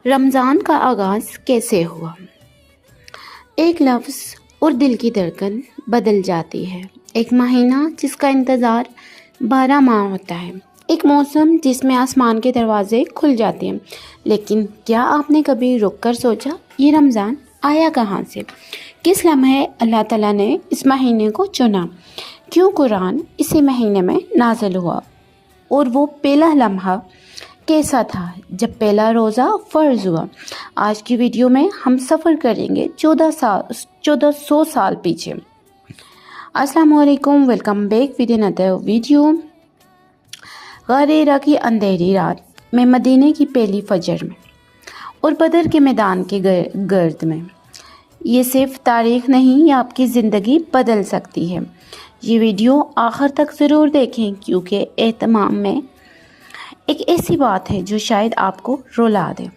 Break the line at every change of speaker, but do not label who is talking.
रमज़ान का आगाज़ कैसे हुआ? एक लफ्ज़ और दिल की धड़कन बदल जाती है। एक महीना जिसका इंतज़ार 12 माह होता है। एक मौसम जिसमें आसमान के दरवाजे खुल जाते हैं। लेकिन क्या आपने कभी रुक कर सोचा, ये रमज़ान आया कहाँ से? किस लम्हे अल्लाह ताला ने इस महीने को चुना? क्यों कुरान इसी महीने में नाज़िल हुआ? और वो पहला लम्हा कैसा था जब पहला रोज़ा फ़र्ज़ हुआ? आज की वीडियो में हम सफ़र करेंगे 1400 साल पीछे। अस्सलाम वालेकुम, welcome back with another video. ग़ार हिरा की अंधेरी रात में, मदीने की पहली फजर में और बदर के मैदान के गर्द में, ये सिर्फ तारीख़ नहीं, ये आपकी ज़िंदगी बदल सकती है। ये वीडियो आखिर तक ज़रूर देखें क्योंकि एहतमाम में एक ऐसी बात है जो शायद आपको रुला दे।